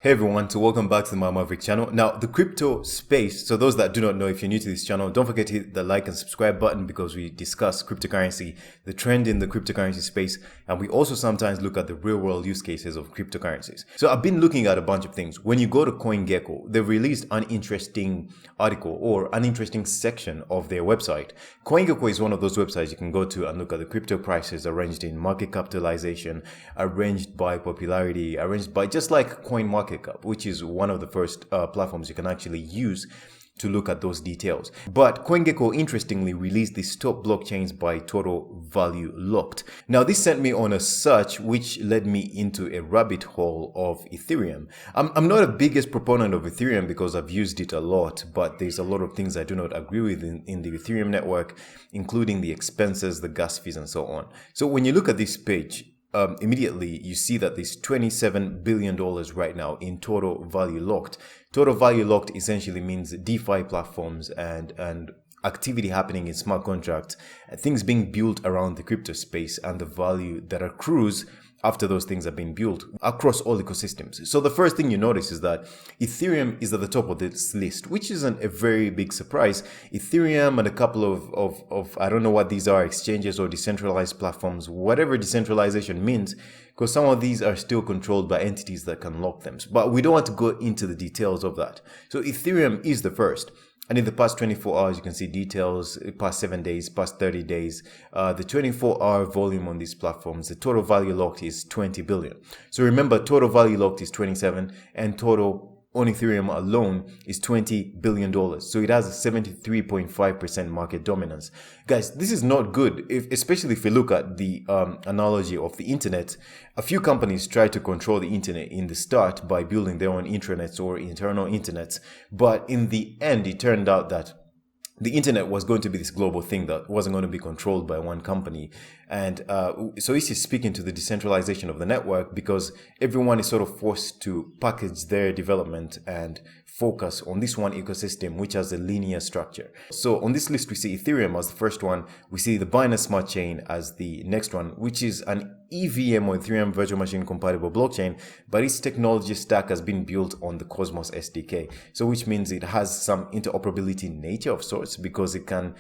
Hey everyone, so welcome back to the Maverick channel. Now, the crypto space, so those that do not know, if you're new to this channel, don't forget to hit the like and subscribe button because we discuss cryptocurrency, the trend in the cryptocurrency space, and we also sometimes look at the real world use cases of cryptocurrencies. So I've been looking at a bunch of things. When you go to CoinGecko, they've released an interesting article or an interesting section of their website. CoinGecko is one of those websites you can go to and look at the crypto prices arranged in market capitalization, arranged by popularity, arranged by just like CoinMarketCap, which is one of the first platforms you can actually use to look at those details. But CoinGecko interestingly released these top blockchains by total value locked. Now this sent me on a search which led me into a rabbit hole of Ethereum. I'm not a biggest proponent of Ethereum because I've used it a lot, but there's a lot of things I do not agree with in the Ethereum network, including the expenses, the gas fees, and so on. So when you look at this page, immediately you see that there's $27 billion right now in total value locked. Total value locked essentially means DeFi platforms and activity happening in smart contracts, things being built around the crypto space and the value that accrues after those things have been built across all ecosystems. So the first thing you notice is that Ethereum is at the top of this list, which isn't a very big surprise. Ethereum and a couple of I don't know what these are, exchanges or decentralized platforms, whatever decentralization means, because some of these are still controlled by entities that can lock them. But we don't want to go into the details of that. So Ethereum is the first. And in the past 24 hours, you can see details, past 7 days, past 30 days. The 24-hour volume on these platforms, the total value locked is 20 billion. So remember, total value locked is 27 and total on Ethereum alone is $20 billion. So it has a 73.5% market dominance. Guys, this is not good, especially if you look at the analogy of the internet. A few companies tried to control the internet in the start by building their own intranets or internal internets. But in the end, it turned out that the internet was going to be this global thing that wasn't going to be controlled by one company. And so this is speaking to the decentralization of the network because everyone is sort of forced to package their development and focus on this one ecosystem, which has a linear structure. So on this list, we see Ethereum as the first one. We see the Binance Smart Chain as the next one, which is an EVM or Ethereum Virtual Machine Compatible blockchain, but its technology stack has been built on the Cosmos SDK. So which means it has some interoperability nature of sorts because it can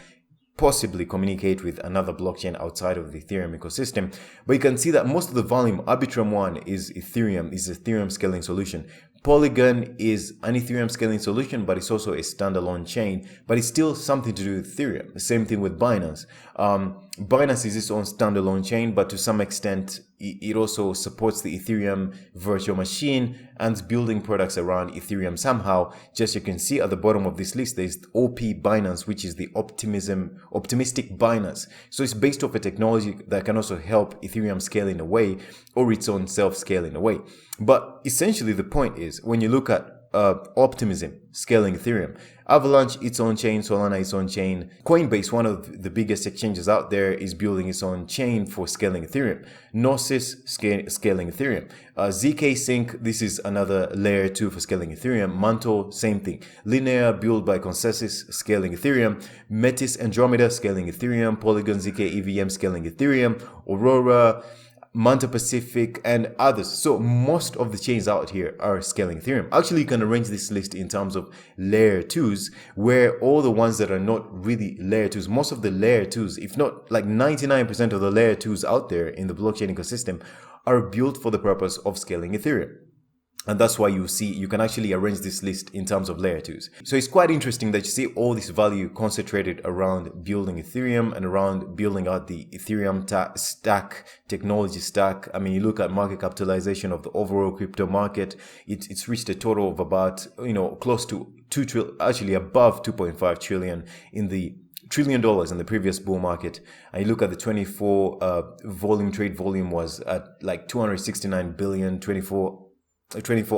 possibly communicate with another blockchain outside of the Ethereum ecosystem. But you can see that most of the volume, Arbitrum 1 is Ethereum scaling solution. Polygon is an Ethereum scaling solution, but it's also a standalone chain, but it's still something to do with Ethereum. The same thing with Binance. Binance is its own standalone chain, but to some extent, it also supports the Ethereum virtual machine and is building products around Ethereum somehow. Just you can see at the bottom of this list, there's OP Binance, which is the optimistic Binance. So it's based off a technology that can also help Ethereum scale in a way or its own self-scale in a way. But essentially the point is when you look at Optimism scaling Ethereum, Avalanche its own chain, Solana its own chain, Coinbase, one of the biggest exchanges out there, is building its own chain for scaling Ethereum. Gnosis scaling Ethereum. ZK Sync, this is another layer 2 for scaling Ethereum. Mantle, same thing. Linear built by Consensus scaling Ethereum. Metis Andromeda scaling Ethereum. Polygon ZK EVM scaling Ethereum. Aurora, Manta Pacific, and others. So most of the chains out here are scaling Ethereum. Actually, you can arrange this list in terms of layer 2s, where all the ones that are not really layer 2s, most of the layer 2s, if not like 99% of the layer 2s out there in the blockchain ecosystem, are built for the purpose of scaling Ethereum. And that's why you can actually arrange this list in terms of layer 2s. So it's quite interesting that you see all this value concentrated around building Ethereum and around building out the Ethereum technology stack. I mean, you look at market capitalization of the overall crypto market, it's reached a total of about, close to $2 trillion, actually above 2.5 trillion in the $1 trillion in the previous bull market. And you look at the 24 trade volume was at like 269 billion, 24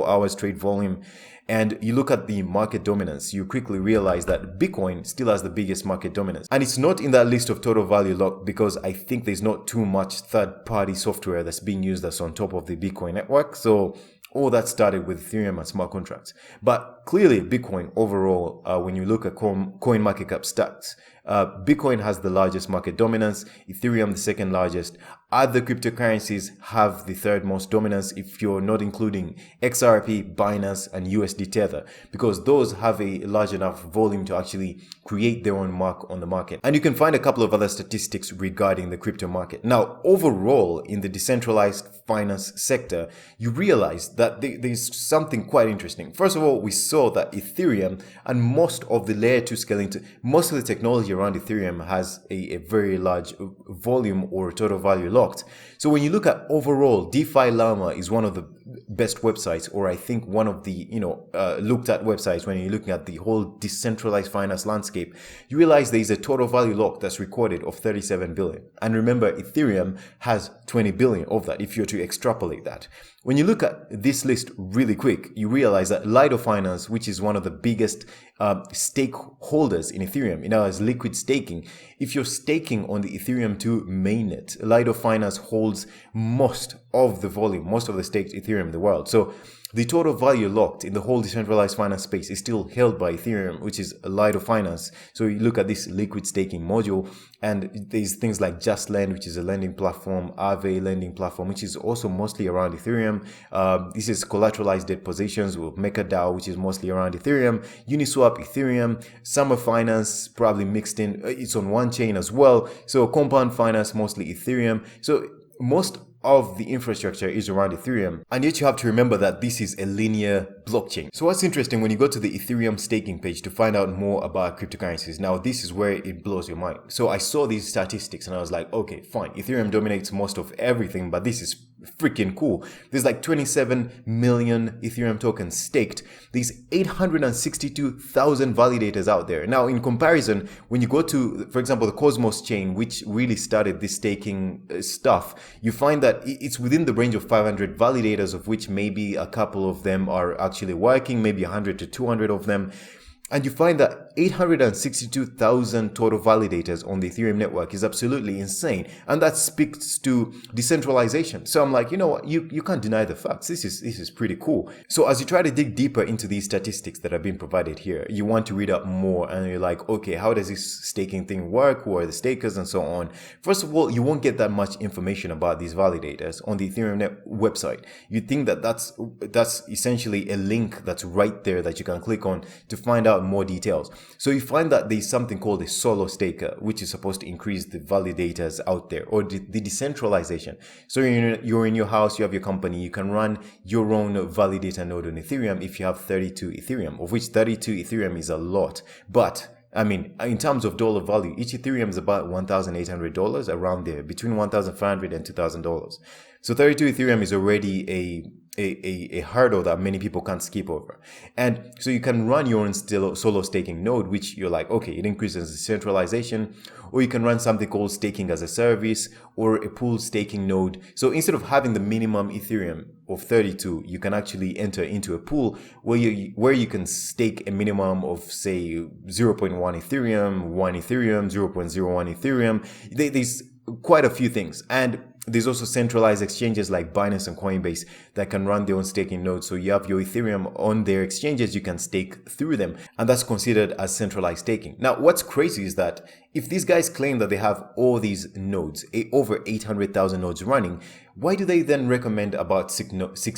hours trade volume, and you look at the market dominance, you quickly realize that Bitcoin still has the biggest market dominance. And it's not in that list of total value locked because I think there's not too much third-party software that's being used that's on top of the Bitcoin network. So all that started with Ethereum and smart contracts. But clearly Bitcoin overall, when you look at CoinMarketCap stats, Bitcoin has the largest market dominance, Ethereum the second largest, Other cryptocurrencies have the third most dominance if you're not including XRP, Binance, and USD Tether, because those have a large enough volume to actually create their own mark on the market. And you can find a couple of other statistics regarding the crypto market. Now, overall, in the decentralized finance sector, you realize that there's something quite interesting. First of all, we saw that Ethereum and most of the layer 2 scaling, most of the technology around Ethereum has a very large volume or total value locked. So when you look at overall, DeFi Llama is one of the best websites, or I think one of the looked at websites when you're looking at the whole decentralized finance landscape. You realize there is a total value lock that's recorded of 37 billion. And remember, Ethereum has 20 billion of that if you're to extrapolate that. When you look at this list really quick, you realize that Lido Finance, which is one of the biggest stakeholders in Ethereum, as liquid staking, if you're staking on the Ethereum 2 mainnet, Lido Finance holds most of the volume, most of the staked Ethereum in the world. So the total value locked in the whole decentralized finance space is still held by Ethereum, which is Lido Finance. So you look at this liquid staking module, and there's things like Just Lend, which is a lending platform, Aave lending platform, which is also mostly around Ethereum. This is collateralized debt positions with MakerDAO, which is mostly around Ethereum. Uniswap, Ethereum. Summer Finance, probably mixed in. It's on one chain as well. So Compound Finance, mostly Ethereum. So most of the infrastructure is around Ethereum. And yet you have to remember that this is a linear blockchain. So what's interesting when you go to the Ethereum staking page to find out more about cryptocurrencies, now this is where it blows your mind. So I saw these statistics and I was like, okay, fine. Ethereum dominates most of everything, but this is freaking cool. There's like 27 million Ethereum tokens staked. There's 862,000 validators out there. Now, in comparison, when you go to, for example, the Cosmos chain, which really started this staking stuff, you find that it's within the range of 500 validators, of which maybe a couple of them are actually working, maybe 100 to 200 of them. And you find that 862,000 total validators on the Ethereum network is absolutely insane. And that speaks to decentralization. So I'm like, you know what? You can't deny the facts. This is pretty cool. So as you try to dig deeper into these statistics that have been provided here, you want to read up more and you're like, okay, how does this staking thing work? Who are the stakers and so on? First of all, you won't get that much information about these validators on the Ethereum website. You think that that's essentially a link that's right there that you can click on to find out more details. So you find that there's something called a solo staker, which is supposed to increase the validators out there, or the decentralization. So you're in your house, you have your company, you can run your own validator node on Ethereum if you have 32 Ethereum, of which 32 Ethereum is a lot. But I mean, in terms of dollar value, each Ethereum is about $1,800, around there, between $1,500 and $2,000. So 32 Ethereum is already a hurdle that many people can't skip over. And so you can run your own solo staking node, which you're like, okay, it increases decentralization, or you can run something called staking as a service or a pool staking node. So instead of having the minimum Ethereum of 32, you can actually enter into a pool where you can stake a minimum of, say, 0.1 Ethereum, 1 Ethereum, 0.01 Ethereum. There's quite a few things. And there's also centralized exchanges like Binance and Coinbase that can run their own staking nodes. So you have your Ethereum on their exchanges, you can stake through them, and that's considered as centralized staking. Now, what's crazy is that if these guys claim that they have all these nodes, over 800,000 nodes running, why do they then recommend about six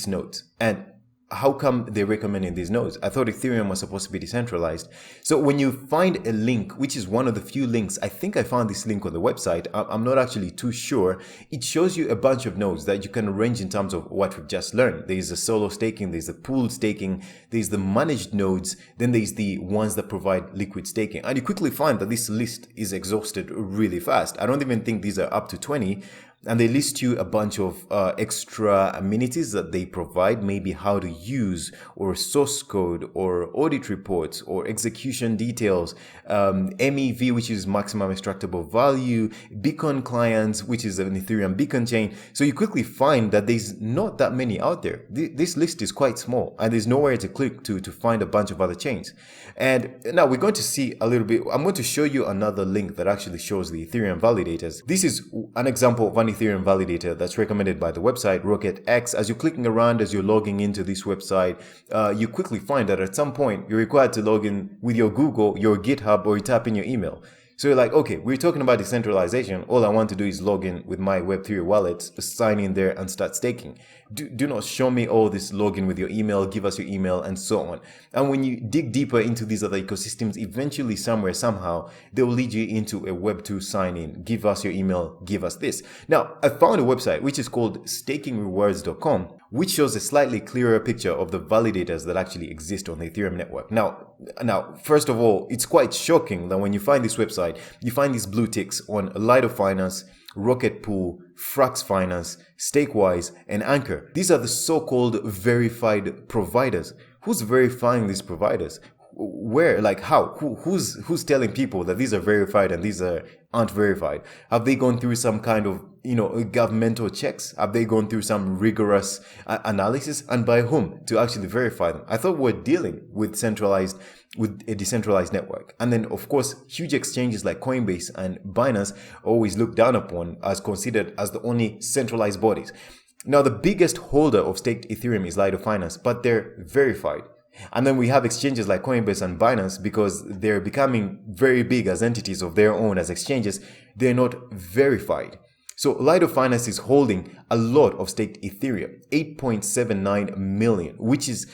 nodes? And how come they're recommending these nodes? I thought Ethereum was supposed to be decentralized. So when you find a link, which is one of the few links, I think I found this link on the website, I'm not actually too sure. It shows you a bunch of nodes that you can arrange in terms of what we've just learned. There's the solo staking, there's the pooled staking, there's the managed nodes, then there's the ones that provide liquid staking. And you quickly find that this list is exhausted really fast. I don't even think these are up to 20. And they list you a bunch of extra amenities that they provide, maybe how to use, or source code, or audit reports, or execution details, MEV, which is maximum extractable value, beacon clients, which is an Ethereum beacon chain. So you quickly find that there's not that many out there. This list is quite small, and there's nowhere to click to find a bunch of other chains. And now we're going to see a little bit. I'm going to show you another link that actually shows the Ethereum validators. This is an example of an Ethereum validator that's recommended by the website RocketX. As you're clicking around, as you're logging into this website, you quickly find that at some point you're required to log in with your Google, your GitHub, or you tap in your email. So you're like, okay, we're talking about decentralization. All I want to do is log in with my Web3 wallet, sign in there and start staking. Do not show me all this login with your email, give us your email and so on. And when you dig deeper into these other ecosystems, eventually somewhere, somehow, they'll lead you into a Web2 sign in. Give us your email, give us this. Now, I found a website which is called stakingrewards.com, which shows a slightly clearer picture of the validators that actually exist on the Ethereum network. Now, first of all, it's quite shocking that when you find this website, you find these blue ticks on Lido Finance, Rocket Pool, Frax Finance, Stakewise, and Anchor. These are the so-called verified providers. Who's verifying these providers? Where, like how? Who's telling people that these are verified and these aren't verified? Have they gone through some kind of governmental checks? Have they gone through some rigorous analysis? And by whom to actually verify them? I thought we're dealing with a decentralized network. And then, of course, huge exchanges like Coinbase and Binance are always looked down upon as considered as the only centralized bodies. Now, the biggest holder of staked Ethereum is Lido Finance, but they're verified. And then we have exchanges like Coinbase and Binance because they're becoming very big as entities of their own as exchanges. They're not verified. So Lido Finance is holding a lot of staked Ethereum, 8.79 million, which is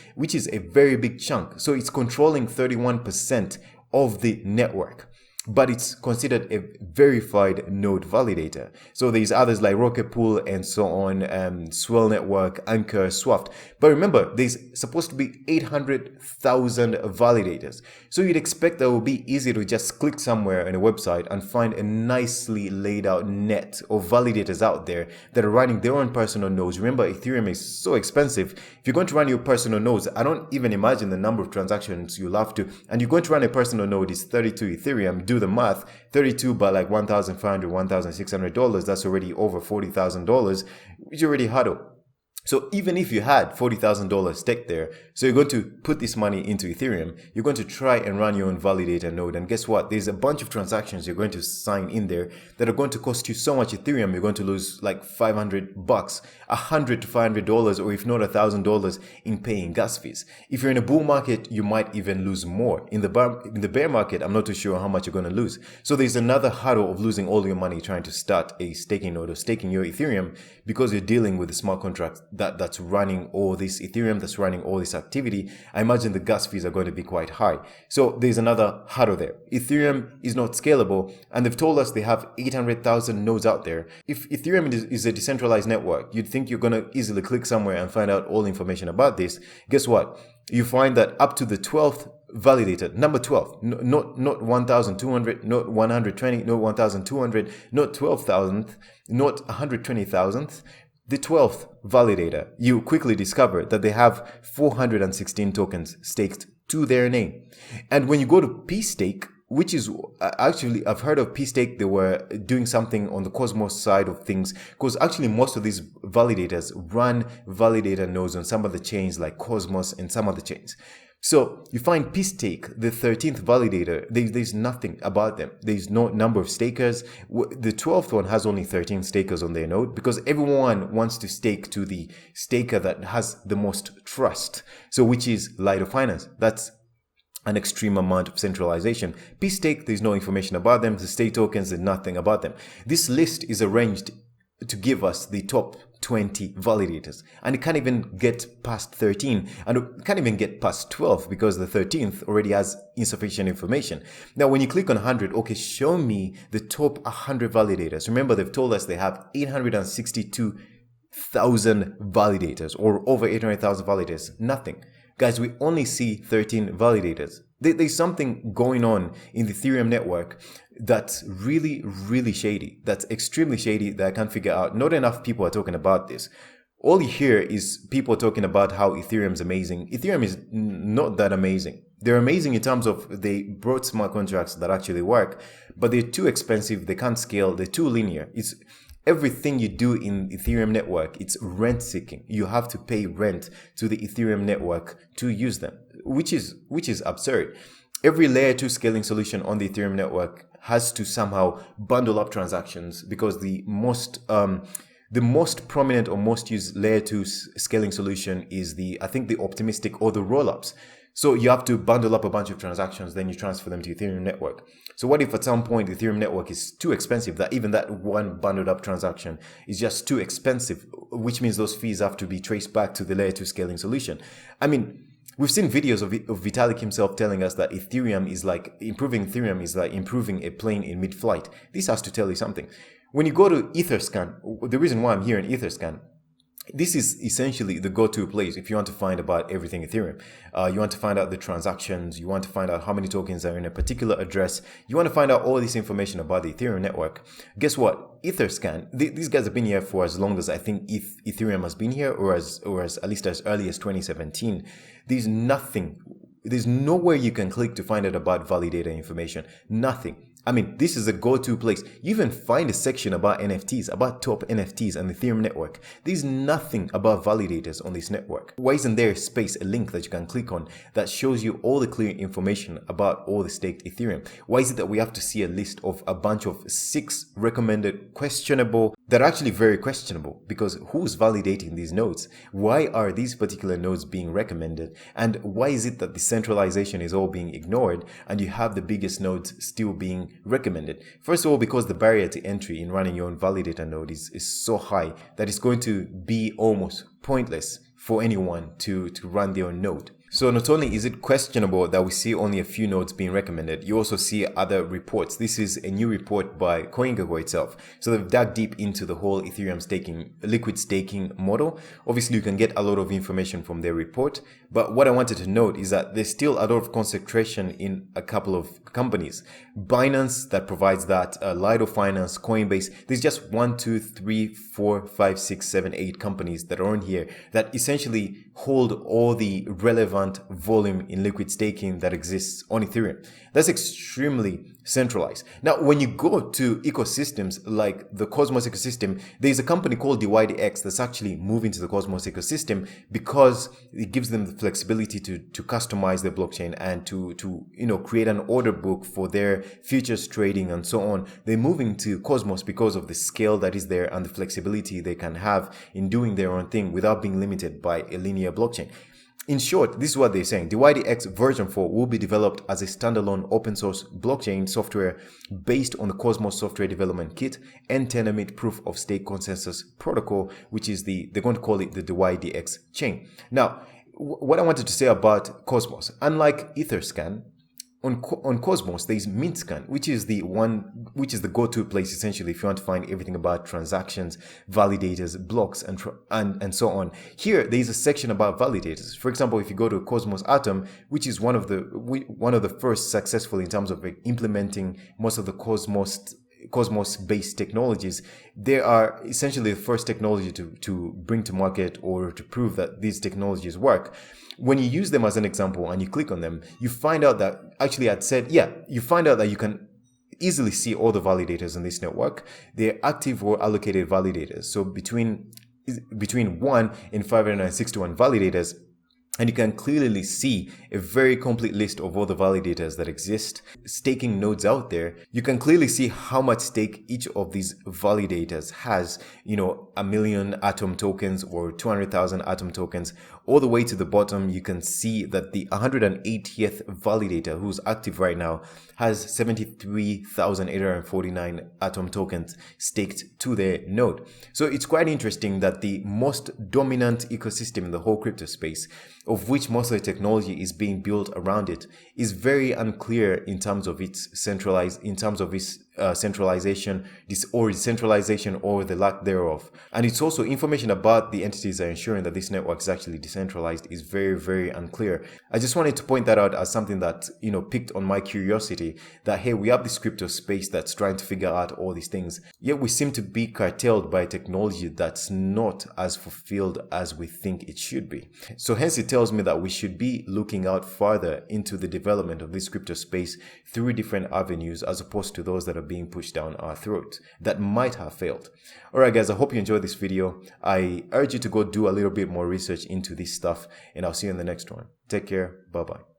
a very big chunk. So it's controlling 31% of the network. But it's considered a verified node validator. So there's others like Rocket Pool and so on, Swell Network, Anchor, Swift. But remember, there's supposed to be 800,000 validators. So you'd expect that it would be easy to just click somewhere on a website and find a nicely laid out net of validators out there that are running their own personal nodes. Remember, Ethereum is so expensive. If you're going to run your personal nodes, I don't even imagine the number of transactions you'll have to. And you're going to run a personal node is 32 Ethereum. Do the math, 32 by like $1,500, $1,600, that's already over $40,000, which you already huddle. So even if you had $40,000 staked there, so you're going to put this money into Ethereum, you're going to try and run your own validator node. And guess what? There's a bunch of transactions you're going to sign in there that are going to cost you so much Ethereum, you're going to lose like $500, $100 to $500, or if not $1,000 in paying gas fees. If you're in a bull market, you might even lose more. In the bear market, I'm not too sure how much you're going to lose. So there's another hurdle of losing all your money trying to start a staking node or staking your Ethereum because you're dealing with a smart contract that's running all this Ethereum, that's running all this activity. I imagine the gas fees are going to be quite high. So there's another hurdle there. Ethereum is not scalable, and they've told us they have 800,000 nodes out there. If Ethereum is a decentralized network, you'd think you're going to easily click somewhere and find out all information about this. Guess what? You find that up to the 12th validated, number 12, not 1,200, not 120, not 1,200, not 12,000th, not 120,000th, the 12th validator, you quickly discover that they have 416 tokens staked to their name. And when you go to P-Stake, which is actually, I've heard of P-Stake, they were doing something on the Cosmos side of things, because actually most of these validators run validator nodes on some of the chains like Cosmos and some other chains. So you find P-Stake, the 13th validator, there's nothing about them. There's no number of stakers. The 12th one has only 13 stakers on their node because everyone wants to stake to the staker that has the most trust. So which is Lido Finance. That's an extreme amount of centralization. P-Stake, there's no information about them. The stake tokens, there's nothing about them. This list is arranged to give us the top 20 validators, and it can't even get past 13, and it can't even get past 12 because the 13th already has insufficient information. Now when you click on 100, okay, show me the top 100 validators. Remember, they've told us they have 862,000 validators, or over 800,000 validators. Nothing. Guys, we only see 13 validators. There's something going on in the Ethereum network that's really, really shady. That's extremely shady that I can't figure out. Not enough people are talking about this. All you hear is people talking about how Ethereum's amazing. Ethereum is not that amazing. They're amazing in terms of they brought smart contracts that actually work, but they're too expensive. They can't scale. They're too linear. It's everything you do in Ethereum network, it's rent seeking. You have to pay rent to the Ethereum network to use them, which is absurd. Every layer 2 scaling solution on the Ethereum network has to somehow bundle up transactions because the most prominent or most used layer 2 scaling solution is I think the optimistic or the rollups. So you have to bundle up a bunch of transactions, then you transfer them to Ethereum network. So what if at some point the Ethereum network is too expensive that even that one bundled up transaction is just too expensive, which means those fees have to be traced back to the layer 2 scaling solution. I mean, we've seen videos of Vitalik himself telling us that improving Ethereum is like improving a plane in mid-flight. This has to tell you something. When you go to Etherscan, the reason why I'm here in Etherscan, this is essentially the go-to place if you want to find about everything Ethereum. You want to find out the transactions, you want to find out how many tokens are in a particular address, you want to find out all this information about the Ethereum network. Guess what? Etherscan, these guys have been here for as long as I think Ethereum has been here, or as at least as early as 2017. There's nowhere you can click to find out about validator information. Nothing. I mean, this is a go-to place. You even find a section about NFTs, about top NFTs and the Ethereum network. There's nothing about validators on this network. Why isn't there a space, a link that you can click on that shows you all the clear information about all the staked Ethereum? Why is it that we have to see a list of a bunch of 6 recommended questionable, that are actually very questionable? Because who's validating these nodes? Why are these particular nodes being recommended? And why is it that the centralization is all being ignored and you have the biggest nodes still being recommended? First of all, because the barrier to entry in running your own validator node is so high that it's going to be almost pointless for anyone to run their own node. So not only is it questionable that we see only a few nodes being recommended, you also see other reports. This is a new report by CoinGecko itself. So they've dug deep into the whole Ethereum liquid staking model. Obviously, you can get a lot of information from their report. But what I wanted to note is that there's still a lot of concentration in a couple of companies. Binance, that provides that, Lido Finance, Coinbase. There's just 1, 2, 3, 4, 5, 6, 7, 8 companies that are on here that essentially hold all the relevant volume in liquid staking that exists on Ethereum. That's extremely centralized. Now, when you go to ecosystems like the Cosmos ecosystem, there's a company called DYDX that's actually moving to the Cosmos ecosystem because it gives them the flexibility to customize their blockchain and to create an order book for their futures trading and so on. They're moving to Cosmos because of the scale that is there and the flexibility they can have in doing their own thing without being limited by a linear blockchain. In short, this is what they're saying. DYDX version 4 will be developed as a standalone open source blockchain software based on the Cosmos Software Development Kit and Tendermint Proof of Stake Consensus Protocol, which is they're going to call it the DYDX chain. Now, what I wanted to say about Cosmos, unlike Etherscan, on Cosmos, there's MintScan, which is the go-to place essentially if you want to find everything about transactions, validators, blocks, and so on. Here, there's a section about validators. For example, if you go to Cosmos Atom, which is one of the first successful in terms of implementing most of the Cosmos-based technologies, they are essentially the first technology to bring to market or to prove that these technologies work. When you use them as an example and you click on them, you find out that you find out that you can easily see all the validators in this network. They're active or allocated validators. So between 1 and 561 validators, and you can clearly see a very complete list of all the validators that exist, staking nodes out there. You can clearly see how much stake each of these validators has, 1 million Atom tokens or 200,000 Atom tokens. All the way to the bottom, you can see that the 180th validator who's active right now has 73,849 Atom tokens staked to their node. So it's quite interesting that the most dominant ecosystem in the whole crypto space, of which most of the technology is being built around it, is very unclear in terms of its centralization, decentralization, or the lack thereof. And it's also information about the entities that are ensuring that this network is actually decentralized is very, very unclear. I just wanted to point that out as something that, piqued on my curiosity, that, hey, we have this crypto space that's trying to figure out all these things, yet we seem to be carteled by technology that's not as fulfilled as we think it should be. So hence it tells me that we should be looking out further into the development of this crypto space through different avenues as opposed to those that are being pushed down our throats that might have failed. Alright guys, I hope you enjoyed this video. I urge you to go do a little bit more research into this stuff, and I'll see you in the next one. Take care. Bye bye.